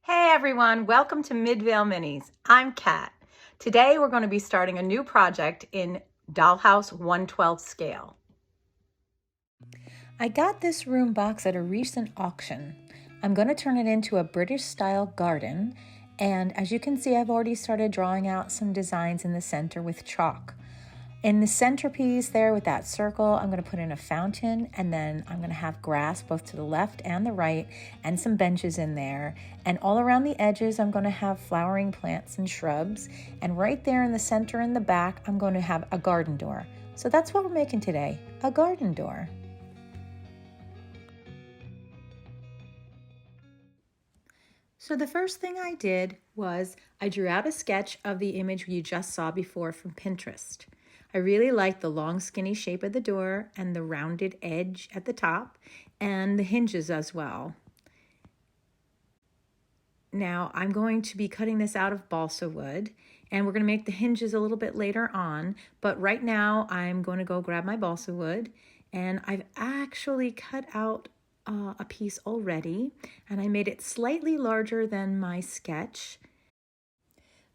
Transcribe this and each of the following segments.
Hey everyone, welcome to Midvale Minis. I'm Kat. Today we're going to be starting a new project in dollhouse 1/12 scale. I got this room box at a recent auction. I'm going to turn it into a British style garden, and as you can see, I've already started drawing out some designs in the center with chalk. In the centerpiece there with that circle, I'm going to put in a fountain, and then I'm going to have grass both to the left and the right and some benches in there. And all around the edges, I'm going to have flowering plants and shrubs. And right there in the center in the back, I'm going to have a garden door. So that's what we're making today, a garden door. So the first thing I did was I drew out a sketch of the image you just saw before from Pinterest. I really like the long skinny shape of the door and the rounded edge at the top and the hinges as well. Now I'm going to be cutting this out of balsa wood, and we're going to make the hinges a little bit later on, but right now I'm going to go grab my balsa wood, and I've actually cut out a piece already, and I made it slightly larger than my sketch.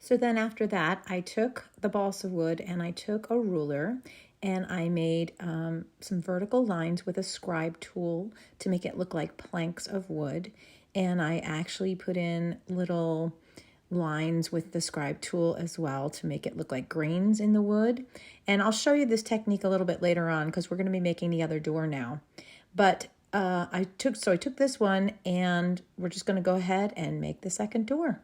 So then after that, I took the balsa wood and I took a ruler and I made some vertical lines with a scribe tool to make it look like planks of wood. And I actually put in little lines with the scribe tool as well to make it look like grains in the wood. And I'll show you this technique a little bit later on because we're going to be making the other door now. But I took this one, and we're just going to go ahead and make the second door.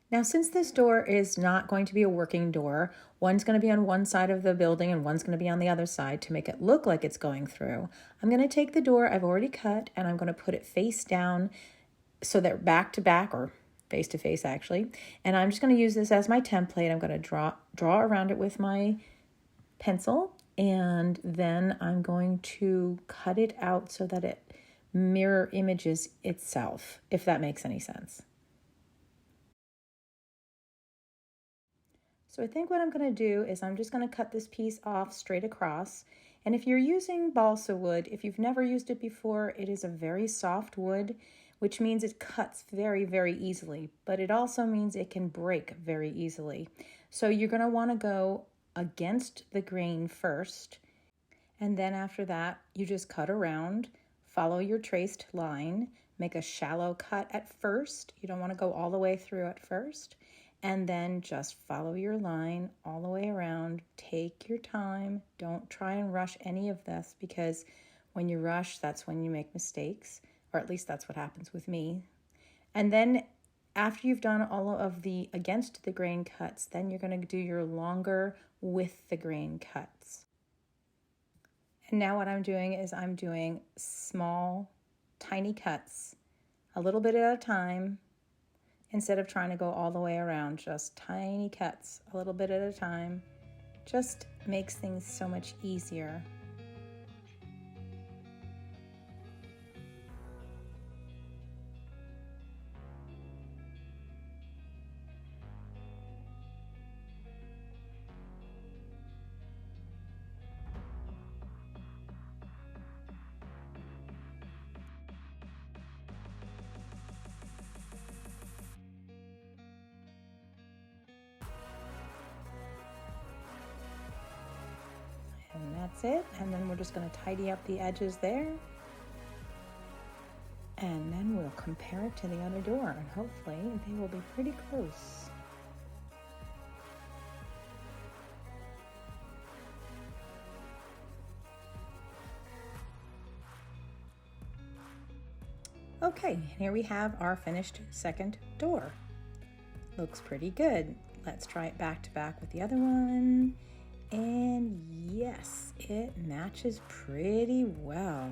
Now, since this door is not going to be a working door, one's going to be on one side of the building and one's going to be on the other side to make it look like it's going through, I'm going to take the door I've already cut and I'm going to put it face down so that back to back, or face to face actually, and I'm just going to use this as my template. I'm going to draw around it with my pencil, and then I'm going to cut it out so that it mirror images itself, if that makes any sense. So I think what I'm going to do is I'm just going to cut this piece off straight across. And if you're using balsa wood, if you've never used it before, it is a very soft wood, which means it cuts very, very easily, but it also means it can break very easily. So you're going to want to go against the grain first, and then after that, you just cut around, follow your traced line, make a shallow cut at first. You don't want to go all the way through at first. And then just follow your line all the way around. Take your time. Don't try and rush any of this, because when you rush, that's when you make mistakes, or at least that's what happens with me. And then after you've done all of the against the grain cuts, then you're going to do your longer with the grain cuts. And now what I'm doing is I'm doing small, tiny cuts, a little bit at a time. Instead of trying to go all the way around, just tiny cuts, a little bit at a time, just makes things so much easier. And that's it. And then we're just going to tidy up the edges there. And then we'll compare it to the other door, and hopefully they will be pretty close. Okay, here we have our finished second door. Looks pretty good. Let's try it back to back with the other one. And yes, it matches pretty well.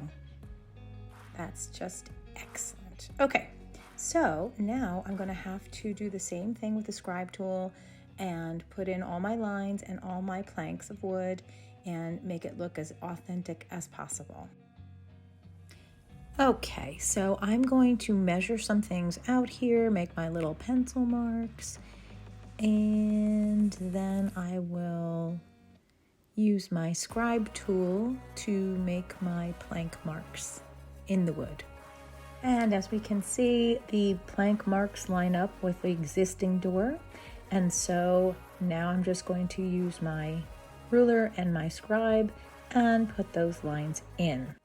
That's just excellent. Okay, so now I'm going to have to do the same thing with the scribe tool and put in all my lines and all my planks of wood and make it look as authentic as possible. Okay, so I'm going to measure some things out here, make my little pencil marks, and then I will use my scribe tool to make my plank marks in the wood. And as we can see, the plank marks line up with the existing door. And so now I'm just going to use my ruler and my scribe and put those lines in.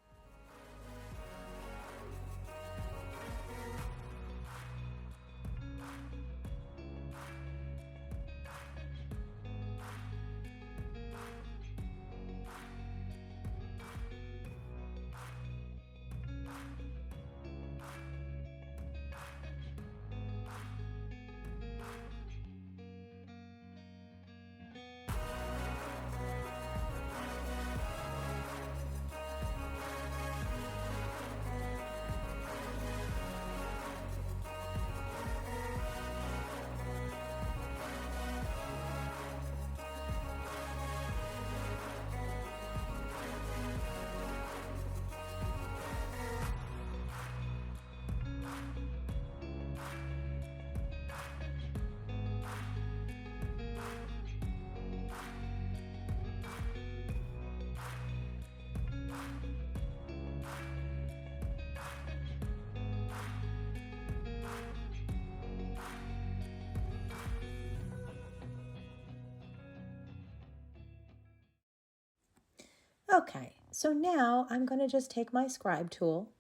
Okay, so now I'm going to just take my scribe tool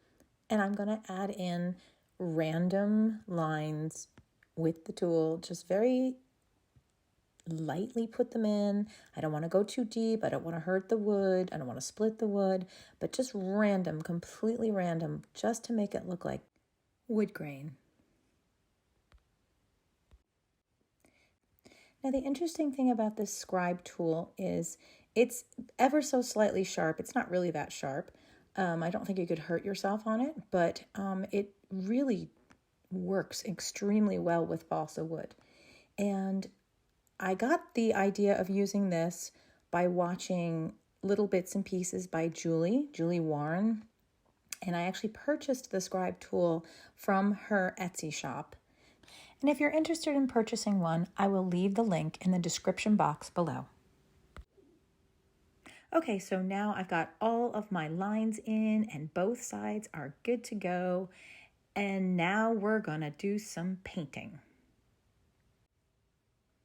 and I'm going to add in random lines with the tool, just very lightly put them in. I don't want to go too deep. I don't want to hurt the wood. I don't want to split the wood, but just random, completely random, just to make it look like wood grain. Now, the interesting thing about this scribe tool is it's ever so slightly sharp. It's not really that sharp. I don't think you could hurt yourself on it, but it really works extremely well with balsa wood. And I got the idea of using this by watching Little Bits and Pieces by Julie Warren. And I actually purchased the scribe tool from her Etsy shop. And if you're interested in purchasing one, I will leave the link in the description box below. Okay, so now I've got all of my lines in and both sides are good to go. And now we're gonna do some painting.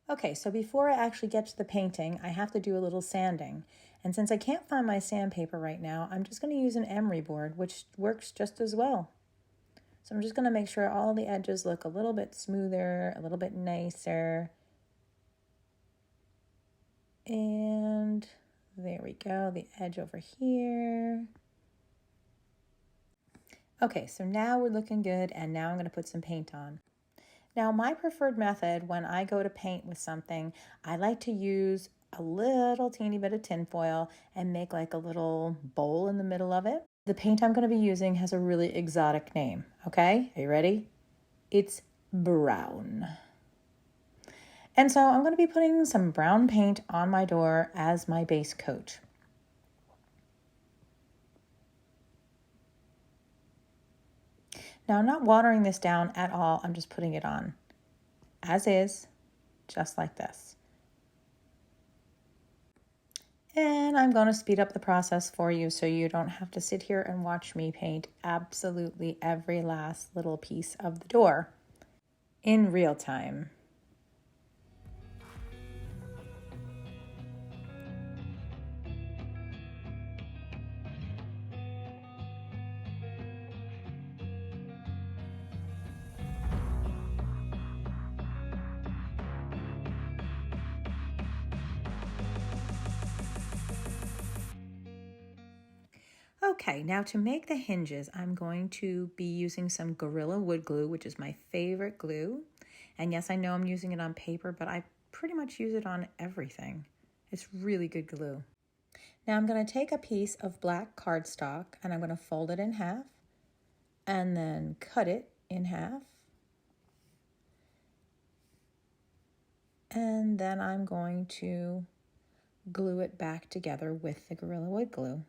Okay, so before I actually get to the painting, I have to do a little sanding. And since I can't find my sandpaper right now, I'm just gonna use an emery board, which works just as well. So I'm just gonna make sure all the edges look a little bit smoother, a little bit nicer. And there we go, the edge over here. Okay, so now we're looking good, and now I'm gonna put some paint on. Now, my preferred method when I go to paint with something, I like to use a little teeny bit of tin foil and make like a little bowl in the middle of it. The paint I'm going to be using has a really exotic name, okay? Are you ready? It's brown. And so I'm going to be putting some brown paint on my door as my base coat. Now, I'm not watering this down at all. I'm just putting it on as is, just like this. And I'm going to speed up the process for you so you don't have to sit here and watch me paint absolutely every last little piece of the door in real time. Okay, now to make the hinges, I'm going to be using some Gorilla Wood Glue, which is my favorite glue. And yes, I know I'm using it on paper, but I pretty much use it on everything. It's really good glue. Now I'm going to take a piece of black cardstock and I'm going to fold it in half and then cut it in half. And then I'm going to glue it back together with the Gorilla Wood Glue.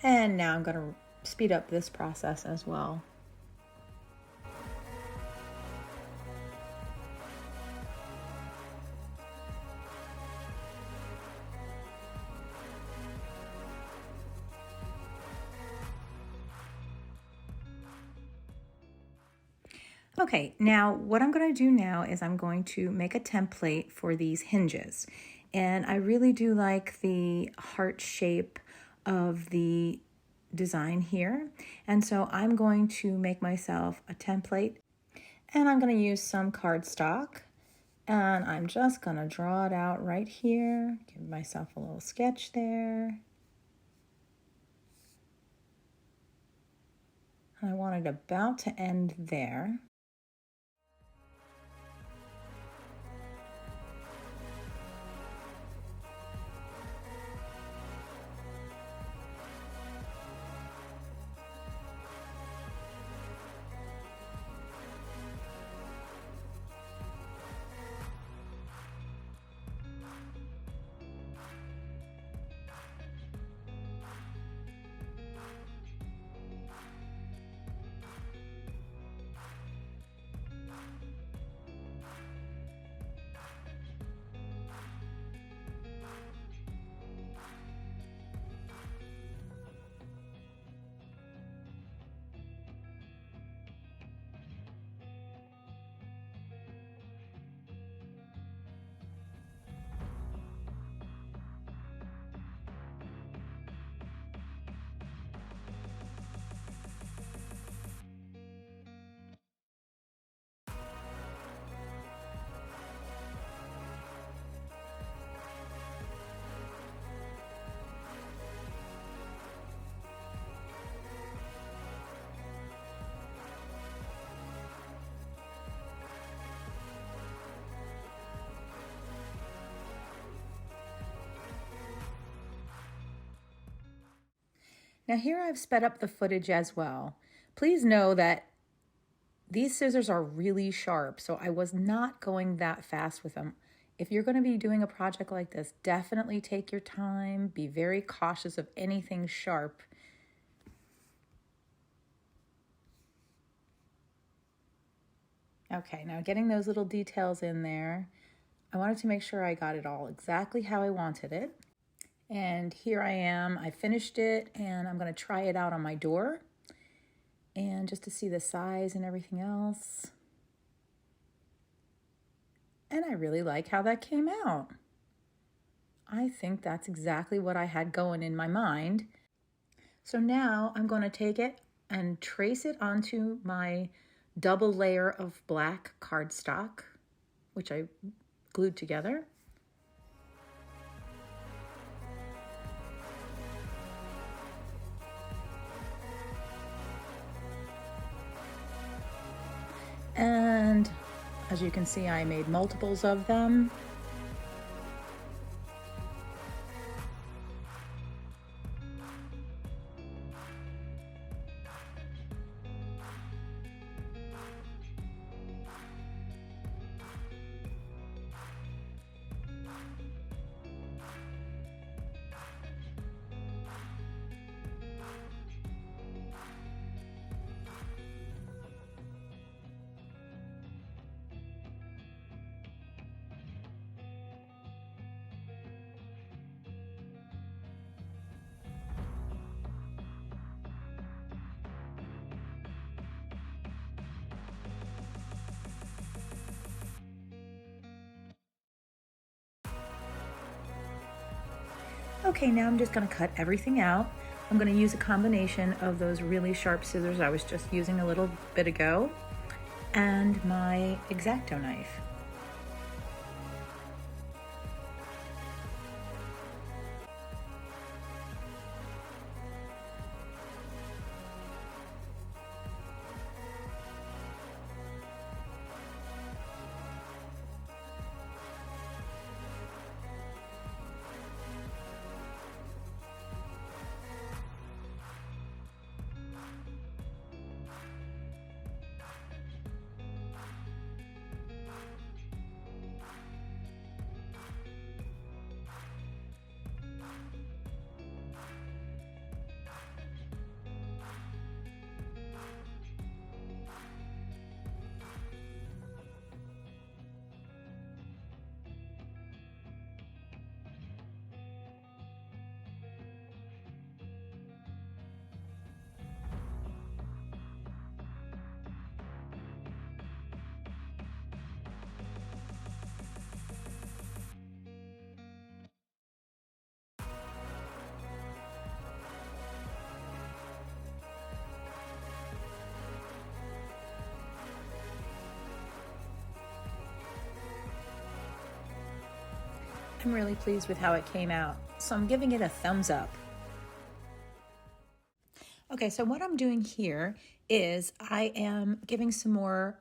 And now I'm going to speed up this process as well. Okay, now what I'm going to do now is I'm going to make a template for these hinges. And I really do like the heart shape of the design here. And so I'm going to make myself a template, and I'm going to use some cardstock, and I'm just going to draw it out right here. Give myself a little sketch there. And I want it about to end there. Now here I've sped up the footage as well. Please know that these scissors are really sharp, so I was not going that fast with them. If you're going to be doing a project like this, definitely take your time, be very cautious of anything sharp. Okay, now getting those little details in there, I wanted to make sure I got it all exactly how I wanted it. And here I am, I finished it, and I'm going to try it out on my door, and just to see the size and everything else. And I really like how that came out. I think that's exactly what I had going in my mind. So now I'm going to take it and trace it onto my double layer of black cardstock, which I glued together. And as you can see, I made multiples of them. Okay, now I'm just going to cut everything out. I'm going to use a combination of those really sharp scissors I was just using a little bit ago and my X-Acto knife. I'm really pleased with how it came out, so I'm giving it a thumbs up. Okay, so what I'm doing here is I am giving some more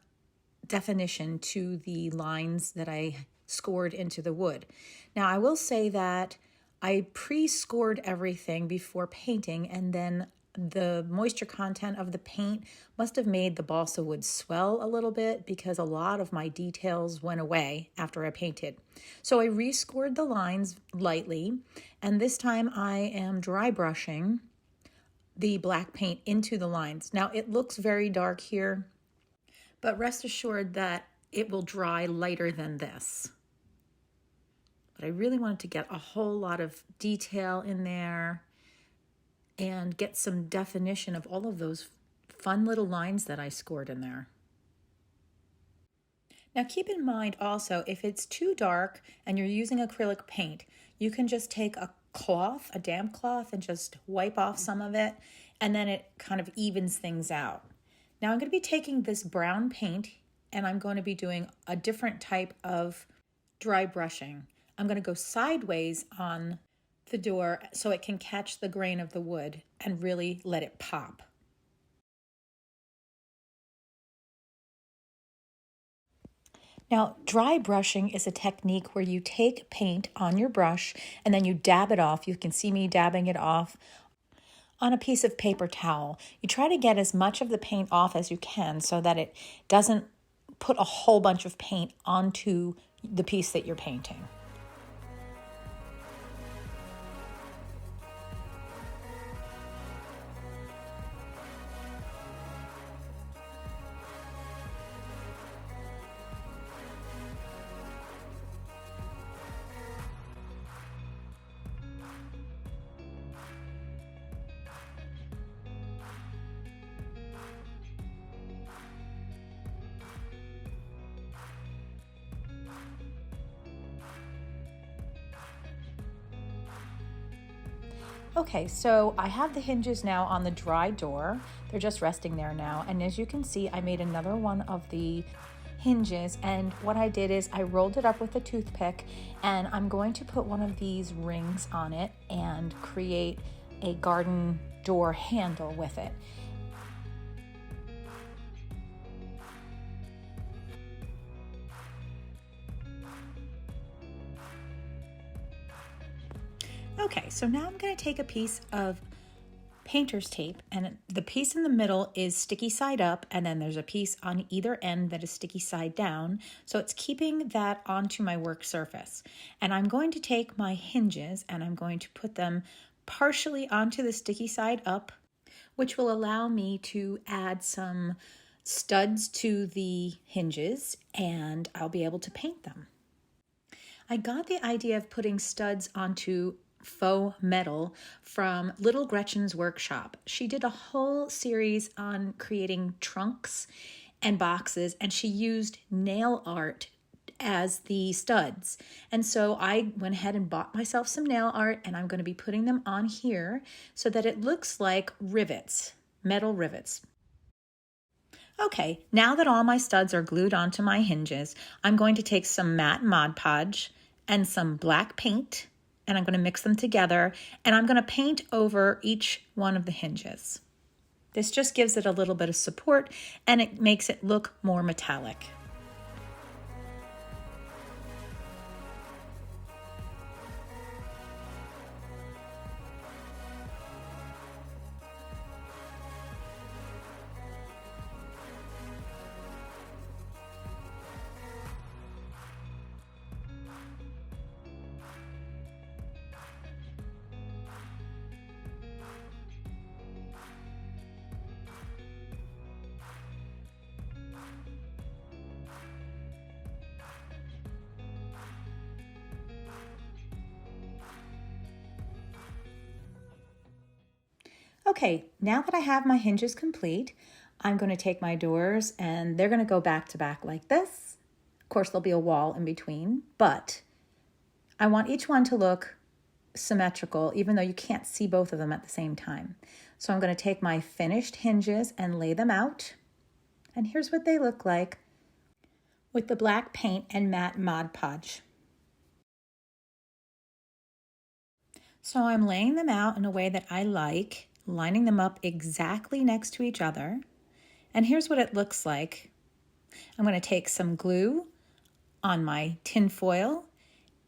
definition to the lines that I scored into the wood. Now, I will say that I pre-scored everything before painting, and then the moisture content of the paint must have made the balsa wood swell a little bit because a lot of my details went away after I painted. So I rescored the lines lightly, and this time I am dry brushing the black paint into the lines. Now, it looks very dark here, but rest assured that it will dry lighter than this. But I really wanted to get a whole lot of detail in there and get some definition of all of those fun little lines that I scored in there. Now keep in mind also, if it's too dark and you're using acrylic paint, you can just take a cloth, a damp cloth, and just wipe off some of it, and then it kind of evens things out. Now I'm going to be taking this brown paint and I'm going to be doing a different type of dry brushing. I'm going to go sideways on the door so it can catch the grain of the wood and really let it pop. Now, dry brushing is a technique where you take paint on your brush and then you dab it off. You can see me dabbing it off on a piece of paper towel. You try to get as much of the paint off as you can so that it doesn't put a whole bunch of paint onto the piece that you're painting. Okay, so I have the hinges now on the dry door. They're just resting there now. And as you can see, I made another one of the hinges, and what I did is I rolled it up with a toothpick, and I'm going to put one of these rings on it and create a garden door handle with it. Okay, so now I'm going to take a piece of painter's tape, and the piece in the middle is sticky side up, and then there's a piece on either end that is sticky side down, so it's keeping that onto my work surface. And I'm going to take my hinges and I'm going to put them partially onto the sticky side up, which will allow me to add some studs to the hinges, and I'll be able to paint them. I got the idea of putting studs onto faux metal from Little Gretchen's workshop. She did a whole series on creating trunks and boxes, and she used nail art as the studs. And so I went ahead and bought myself some nail art, and I'm going to be putting them on here so that it looks like rivets, metal rivets. Okay, now that all my studs are glued onto my hinges, I'm going to take some matte Mod Podge and some black paint, and I'm going to mix them together, and I'm going to paint over each one of the hinges. This just gives it a little bit of support, and it makes it look more metallic. Okay, now that I have my hinges complete, I'm going to take my doors and they're going to go back to back like this. Of course, there'll be a wall in between, but I want each one to look symmetrical, even though you can't see both of them at the same time. So I'm going to take my finished hinges and lay them out. And here's what they look like with the black paint and matte Mod Podge. So I'm laying them out in a way that I like, lining them up exactly next to each other. And here's what it looks like. I'm going to take some glue on my tin foil,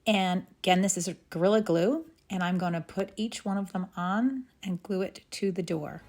and again, this is Gorilla Glue, and I'm going to put each one of them on and glue it to the door.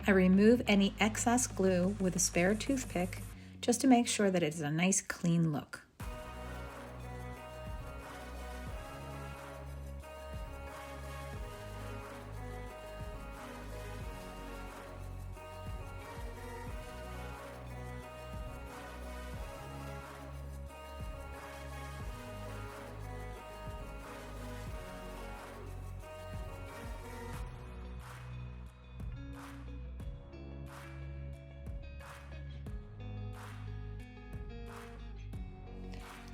I remove any excess glue with a spare toothpick just to make sure that it is a nice clean look.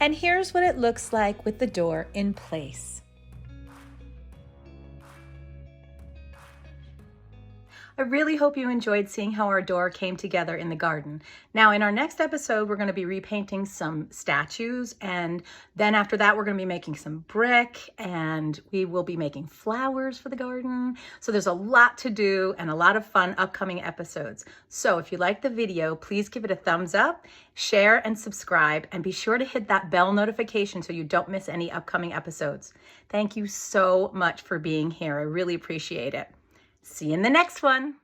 And here's what it looks like with the door in place. I really hope you enjoyed seeing how our door came together in the garden. Now, in our next episode, we're going to be repainting some statues, and then after that, we're going to be making some brick, and we will be making flowers for the garden. So there's a lot to do and a lot of fun upcoming episodes. So if you liked the video, please give it a thumbs up, share, and subscribe, and be sure to hit that bell notification so you don't miss any upcoming episodes. Thank you so much for being here. I really appreciate it. See you in the next one.